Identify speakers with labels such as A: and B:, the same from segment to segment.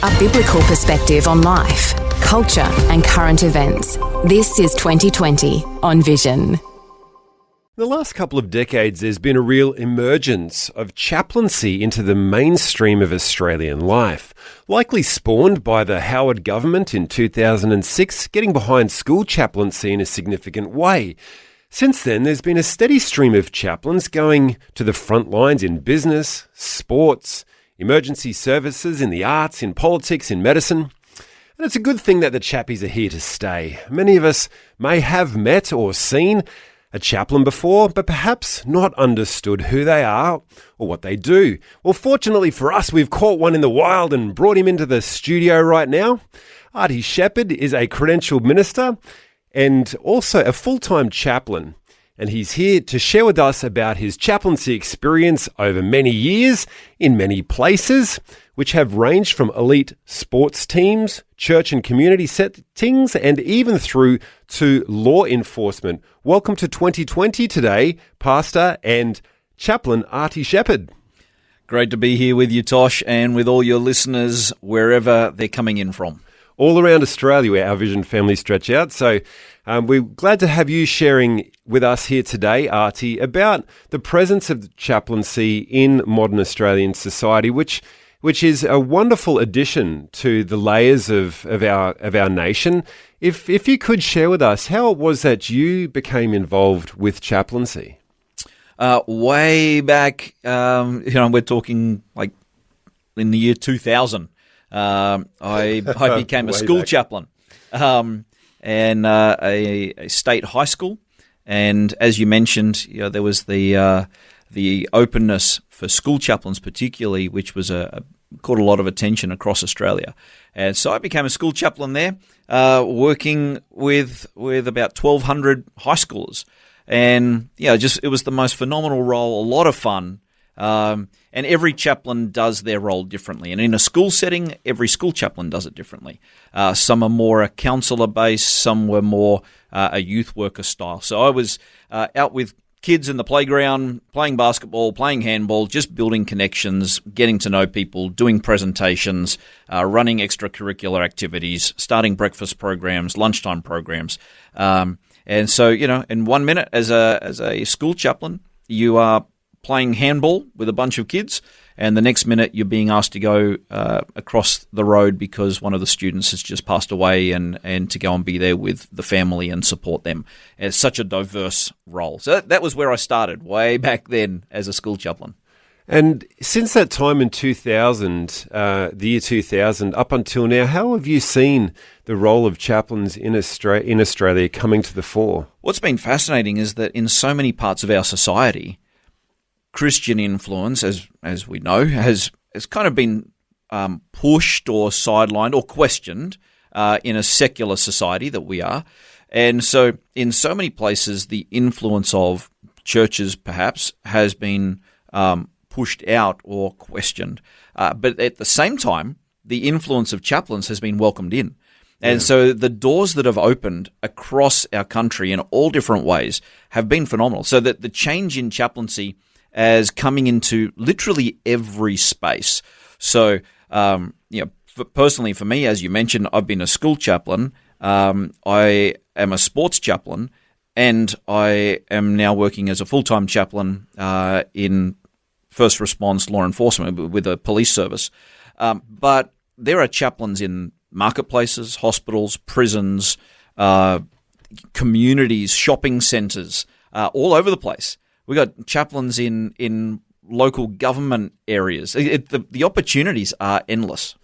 A: a biblical perspective on life, culture and current events. This is 2020 on Vision.
B: The last couple of decades, there's been a real emergence of chaplaincy into the mainstream of Australian life, likely spawned by the Howard government in 2006, getting behind school chaplaincy in a significant way. Since then, there's been a steady stream of chaplains going to the front lines in business, sports, emergency services, in the arts, in politics, in medicine. And it's a good thing that the chappies are here to stay. Many of us may have met or seen a chaplain before, but perhaps not understood who they are or what they do. Well, fortunately for us, we've caught one in the wild and brought him into the studio right now. Artie Shepherd is a credentialed minister and also a full-time chaplain. And he's here to share with us about his chaplaincy experience over many years in many places, which have ranged from elite sports teams, church and community settings, and even through to law enforcement. Welcome to 2020 today, Pastor and Chaplain Artie Shepherd.
C: Great to be here with you, Tosh, and with all your listeners wherever they're coming in from.
B: All around Australia where our Vision family stretch out. So we're glad to have you sharing with us here today, Artie, about the presence of chaplaincy in modern Australian society, which is a wonderful addition to the layers of our nation. If you could share with us how it was that you became involved with chaplaincy.
C: Way back, we're talking like in the year 2000. I became a school chaplain and a state high school. And as you mentioned, there was the openness for school chaplains particularly, which was caught a lot of attention across Australia. And so I became a school chaplain there, working with about 1,200 high schoolers. And it was the most phenomenal role, a lot of fun. And every chaplain does their role differently. And in a school setting, every school chaplain does it differently. Some are more a counsellor-based, some were more a youth worker style. So I was out with kids in the playground, playing basketball, playing handball, just building connections, getting to know people, doing presentations, running extracurricular activities, starting breakfast programs, lunchtime programs. And so, in 1 minute as a school chaplain, you are playing handball with a bunch of kids, and the next minute you're being asked to go across the road because one of the students has just passed away and to go and be there with the family and support them. It's such a diverse role. So that was where I started, way back then as a school chaplain.
B: And since that time in 2000, the year 2000, up until now, how have you seen the role of chaplains in Australia coming to the fore?
C: What's been fascinating is that in so many parts of our society, Christian influence, as we know, has kind of been pushed or sidelined or questioned in a secular society that we are. And so in so many places, the influence of churches perhaps has been pushed out or questioned. But at the same time, the influence of chaplains has been welcomed in. And so the doors that have opened across our country in all different ways have been phenomenal. So that the change in chaplaincy as coming into literally every space. So, personally for me, as you mentioned, I've been a school chaplain. I am a sports chaplain, and I am now working as a full-time chaplain in first response law enforcement with a police service. But there are chaplains in marketplaces, hospitals, prisons, communities, shopping centres, all over the place. We got chaplains in local government areas. The opportunities are endless.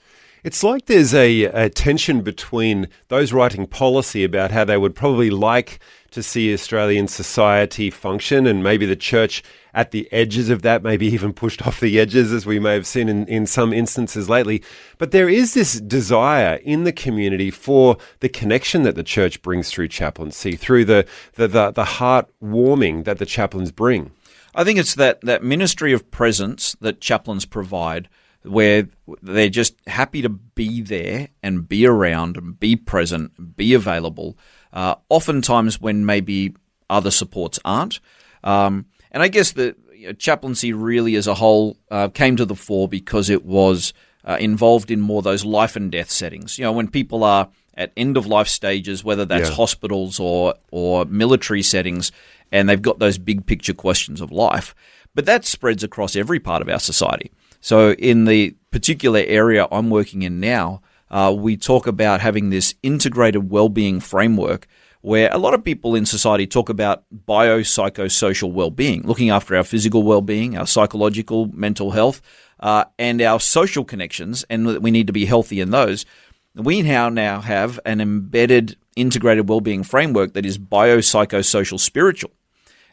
B: It's like there's a tension between those writing policy about how they would probably like to see Australian society function, and maybe the church at the edges of that, maybe even pushed off the edges, as we may have seen in some instances lately. But there is this desire in the community for the connection that the church brings through chaplaincy, through the heart-warming that the chaplains bring.
C: I think it's that ministry of presence that chaplains provide, where they're just happy to be there and be around and be present, be available, oftentimes when maybe other supports aren't. And I guess that chaplaincy really as a whole came to the fore because it was involved in more those life and death settings. When people are at end-of-life stages, whether that's hospitals or military settings, and they've got those big picture questions of life. But that spreads across every part of our society. So in the particular area I'm working in now, we talk about having this integrated well-being framework where a lot of people in society talk about biopsychosocial well-being, looking after our physical well-being, our psychological, mental health, and our social connections, and we need to be healthy in those. We now have an embedded integrated well-being framework that is biopsychosocial spiritual,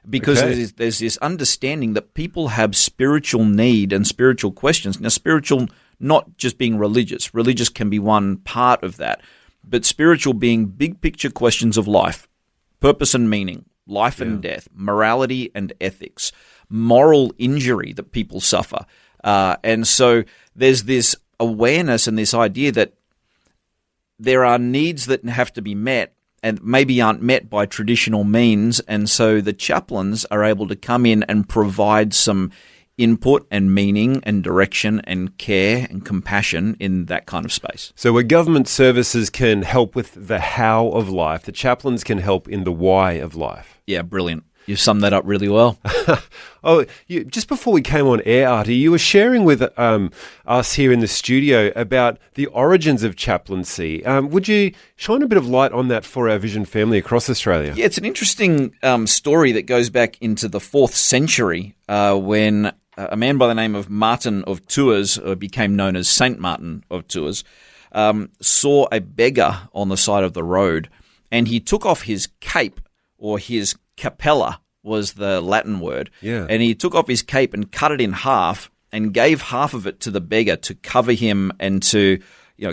C: because there's this understanding that people have spiritual need and spiritual questions. Now, spiritual not just being religious. Religious can be one part of that, but spiritual being big picture questions of life, purpose and meaning, life and death, morality and ethics, moral injury that people suffer. And so there's this awareness and this idea that there are needs that have to be met and maybe aren't met by traditional means, and so the chaplains are able to come in and provide some input and meaning and direction and care and compassion in that kind of space.
B: So where government services can help with the how of life, the chaplains can help in the why of life.
C: Yeah, brilliant. You've summed that up really well.
B: Just before we came on air, Artie, you were sharing with us here in the studio about the origins of chaplaincy. Would you shine a bit of light on that for our Vision family across Australia?
C: Yeah, it's an interesting story that goes back into the 4th century when a man by the name of Martin of Tours, became known as Saint Martin of Tours, saw a beggar on the side of the road, and he took off his cape, or his capella was the Latin word.
B: Yeah.
C: And he took off his cape and cut it in half and gave half of it to the beggar to cover him and to,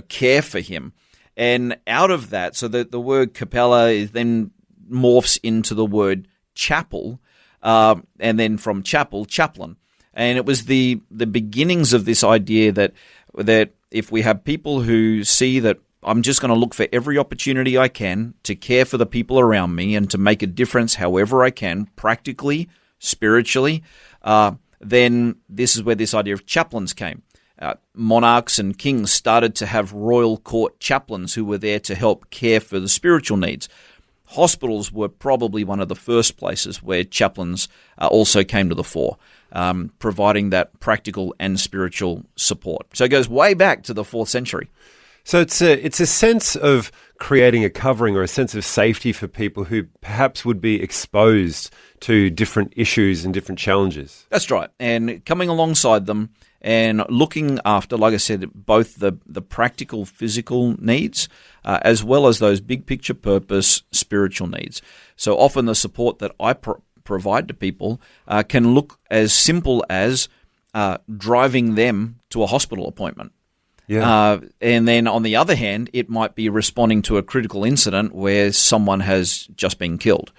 C: care for him. And out of that, so the word capella is then morphs into the word chapel, and then from chapel, chaplain. And it was the beginnings of this idea that if we have people who see that I'm just going to look for every opportunity I can to care for the people around me and to make a difference however I can, practically, spiritually, then this is where this idea of chaplains came. Monarchs and kings started to have royal court chaplains who were there to help care for the spiritual needs. Hospitals were probably one of the first places where chaplains also came to the fore, providing that practical and spiritual support. So it goes way back to the 4th century.
B: So it's a sense of creating a covering or a sense of safety for people who perhaps would be exposed to different issues and different challenges.
C: That's right. And coming alongside them and looking after, like I said, both the practical physical needs as well as those big picture purpose spiritual needs. So often the support that I provide to people can look as simple as driving them to a hospital appointment.
B: Yeah.
C: And then on the other hand, it might be responding to a critical incident where someone has just been killed,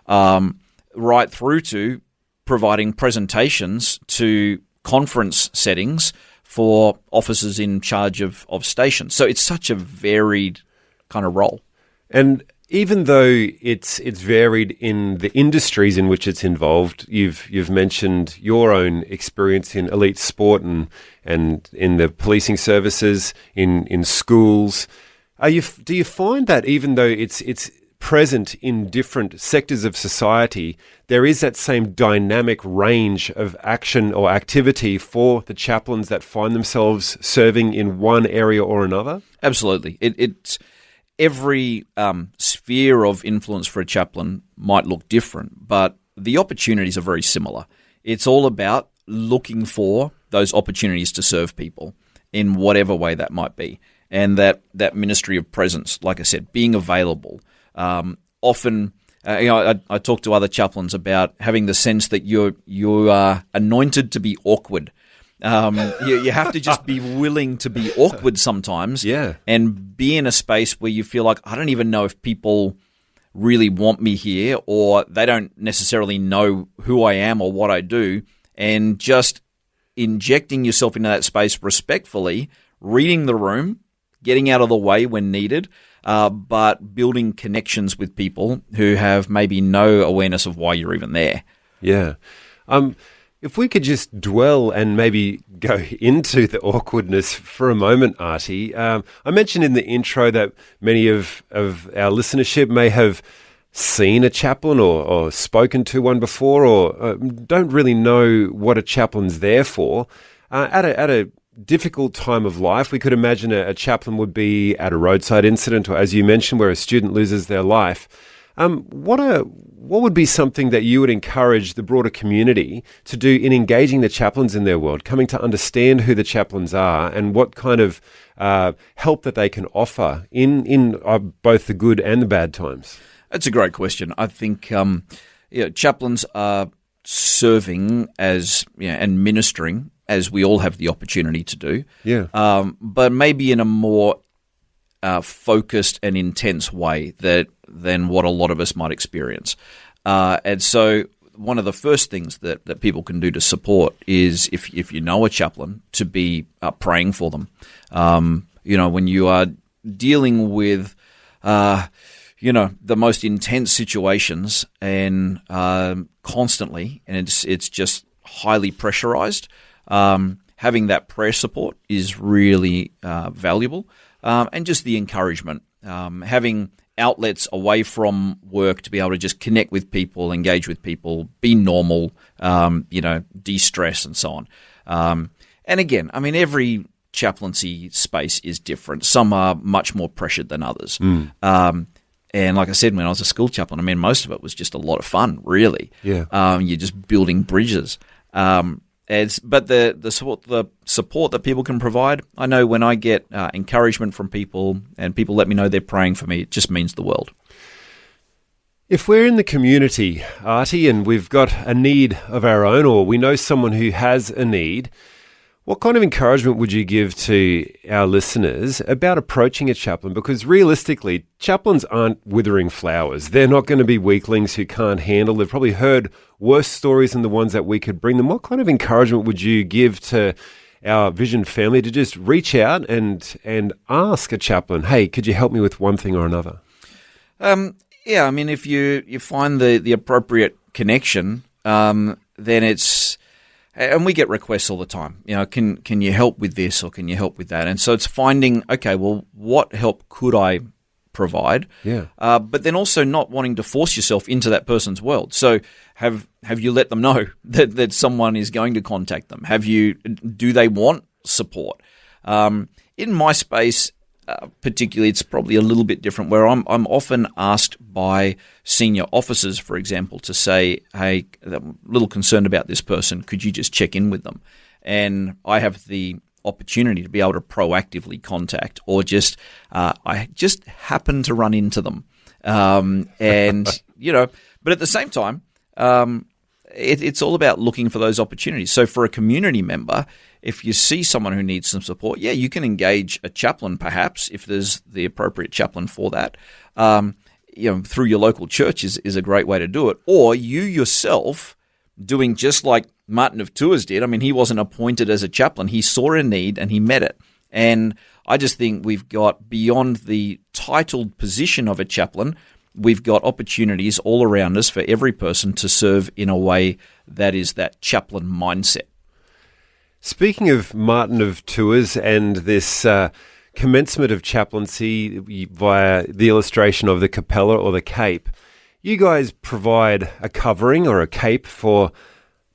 C: right through to providing presentations to conference settings for officers in charge of stations. So it's such a varied kind of role. And
B: even though it's varied in the industries in which it's involved, you've mentioned your own experience in elite sport and in the policing services, in schools. Do you find that even though it's present in different sectors of society, there is that same dynamic range of action or activity for the chaplains that find themselves serving in one area or another?
C: Absolutely. It's every sphere of influence for a chaplain might look different, but the opportunities are very similar. It's all about looking for those opportunities to serve people in whatever way that might be. And that ministry of presence, like I said, being available. Often, I talk to other chaplains about having the sense that you are anointed to be awkward. You have to just be willing to be awkward sometimes, and be in a space where you feel like, I don't even know if people really want me here, or they don't necessarily know who I am or what I do, and just injecting yourself into that space respectfully, reading the room, getting out of the way when needed, but building connections with people who have maybe no awareness of why you're even there.
B: Yeah. If we could just dwell and maybe go into the awkwardness for a moment, Artie. I mentioned in the intro that many of our listenership may have seen a chaplain or spoken to one before, or don't really know what a chaplain's there for. At a difficult time of life, we could imagine a chaplain would be at a roadside incident, or as you mentioned, where a student loses their life. What would be something that you would encourage the broader community to do in engaging the chaplains in their world, coming to understand who the chaplains are and what kind of help that they can offer in both the good and the bad times?
C: That's a great question. I think chaplains are serving as and ministering as we all have the opportunity to do.
B: Yeah.
C: But maybe in a more focused and intense way than what a lot of us might experience. And so one of the first things that people can do to support is, if you know a chaplain, to be praying for them. When you are dealing with the most intense situations and constantly, and it's just highly pressurized, having that prayer support is really valuable. And just the encouragement, having outlets away from work to be able to just connect with people, engage with people, be normal, de-stress and so on. And again, I mean, every chaplaincy space is different. Some are much more pressured than others. And like I said, when I was a school chaplain, I mean, most of it was just a lot of fun, really.
B: Yeah.
C: You're just building bridges. But the support that people can provide, I know when I get encouragement from people and people let me know they're praying for me, it just means the world.
B: If we're in the community, Artie, and we've got a need of our own, or we know someone who has a need, what kind of encouragement would you give to our listeners about approaching a chaplain? Because realistically, chaplains aren't withering flowers. They're not going to be weaklings who can't handle. They've probably heard worse stories than the ones that we could bring them. What kind of encouragement would you give to our Vision family to just reach out and ask a chaplain, hey, could you help me with one thing or another?
C: I mean, if you find the appropriate connection, then it's... And we get requests all the time, can you help with this or can you help with that? And so it's finding, okay, well, what help could I provide?
B: Yeah.
C: But then also not wanting to force yourself into that person's world. So have you let them know that someone is going to contact them? Do they want support? In my space, particularly, it's probably a little bit different, where I'm often asked by senior officers, for example, to say, hey, I'm a little concerned about this person. Could you just check in with them? And I have the opportunity to be able to proactively contact, or just I just happen to run into them. But at the same time, it's all about looking for those opportunities. So for a community member, if you see someone who needs some support, you can engage a chaplain, perhaps, if there's the appropriate chaplain for that. Through your local church is a great way to do it. Or you yourself doing just like Martin of Tours did. I mean, he wasn't appointed as a chaplain. He saw a need and he met it. And I just think we've got, beyond the titled position of a chaplain, we've got opportunities all around us for every person to serve in a way that is that chaplain mindset.
B: Speaking of Martin of Tours and this commencement of chaplaincy via the illustration of the capella or the cape, you guys provide a covering or a cape for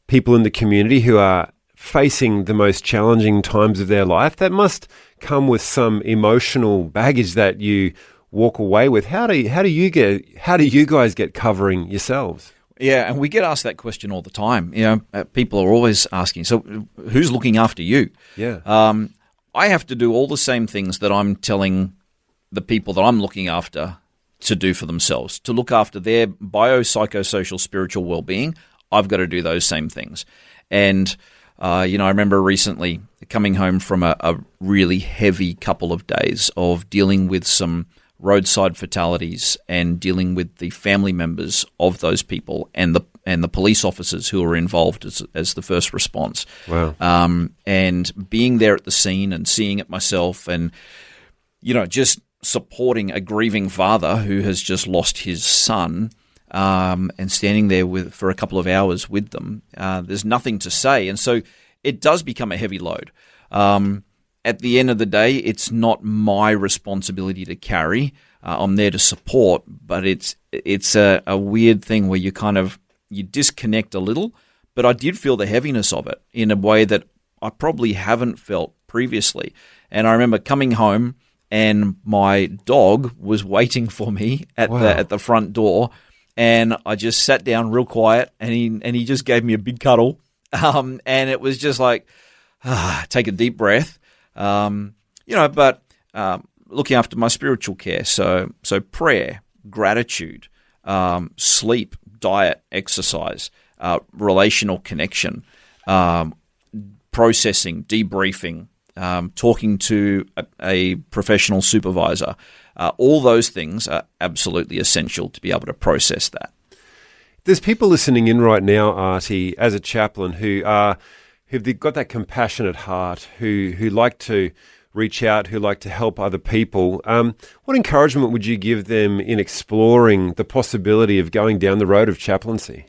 B: people in the community who are facing the most challenging times of their life. That must come with some emotional baggage that you walk away with. How do you guys get covering yourselves?
C: Yeah, and we get asked that question all the time. People are always asking, so who's looking after you?
B: Yeah.
C: I have to do all the same things that I'm telling the people that I'm looking after to do for themselves, to look after their biopsychosocial spiritual well-being. I've got to do those same things. And, I remember recently coming home from a really heavy couple of days of dealing with some roadside fatalities and dealing with the family members of those people and the police officers who were involved as the first response.
B: Wow.
C: And being there at the scene and seeing it myself, and just supporting a grieving father who has just lost his son, and standing there for a couple of hours with them, there's nothing to say. And so it does become a heavy load. At the end of the day, it's not my responsibility to carry. I'm there to support, but it's a weird thing where you disconnect a little. But I did feel the heaviness of it in a way that I probably haven't felt previously. And I remember coming home and my dog was waiting for me at the front door, and I just sat down real quiet, and he just gave me a big cuddle, and it was just like, take a deep breath, but looking after my spiritual care, so prayer, gratitude, sleep, diet, exercise, relational connection, processing, debriefing, talking to a professional supervisor. All those things are absolutely essential to be able to process that.
B: There's people listening in right now, Artie, as a chaplain who've got that compassionate heart, who like to reach out, who like to help other people. What encouragement would you give them in exploring the possibility of going down the road of chaplaincy?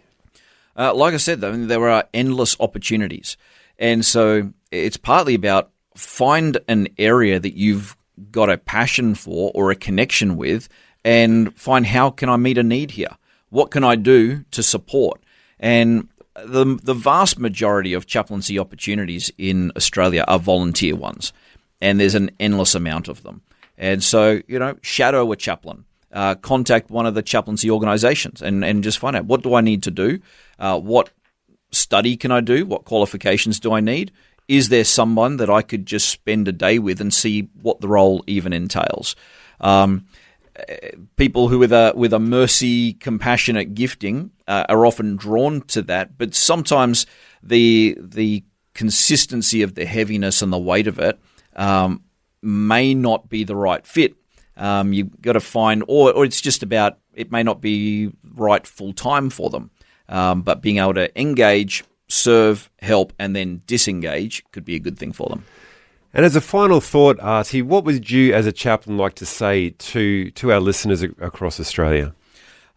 C: Like I said, though, there are endless opportunities. And so it's partly about find an area that you've got a passion for or a connection with, and find, how can I meet a need here? What can I do to support? And the vast majority of chaplaincy opportunities in Australia are volunteer ones, and there's an endless amount of them. And so, shadow a chaplain, contact one of the chaplaincy organisations and just find out, what do I need to do? What study can I do? What qualifications do I need? Is there someone that I could just spend a day with and see what the role even entails? People who with a mercy, compassionate gifting are often drawn to that, but sometimes the consistency of the heaviness and the weight of it may not be the right fit. You've got to find, or it's just about, it may not be right full time for them, but being able to engage, serve, help, and then disengage could be a good thing for them.
B: And as a final thought, Artie, what would you as a chaplain like to say to our listeners across Australia?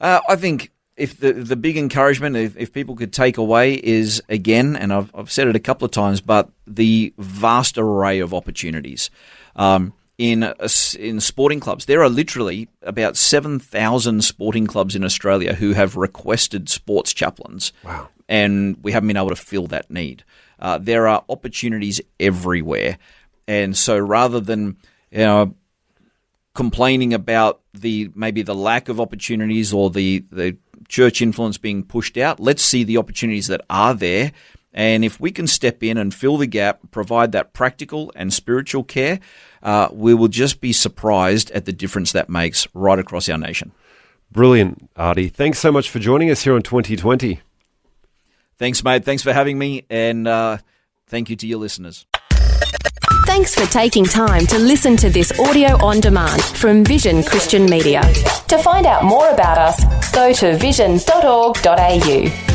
C: I think if the big encouragement, if people could take away, is, again, and I've said it a couple of times, but the vast array of opportunities. In sporting clubs, there are literally about 7,000 sporting clubs in Australia who have requested sports chaplains.
B: Wow.
C: And we haven't been able to fill that need. There are opportunities everywhere. And so rather than complaining about maybe the lack of opportunities or the church influence being pushed out, let's see the opportunities that are there. And if we can step in and fill the gap, provide that practical and spiritual care, we will just be surprised at the difference that makes right across our nation.
B: Brilliant, Artie. Thanks so much for joining us here on 2020.
C: Thanks, mate. Thanks for having me, and thank you to your listeners.
A: Thanks for taking time to listen to this audio on demand from Vision Christian Media. To find out more about us, go to vision.org.au.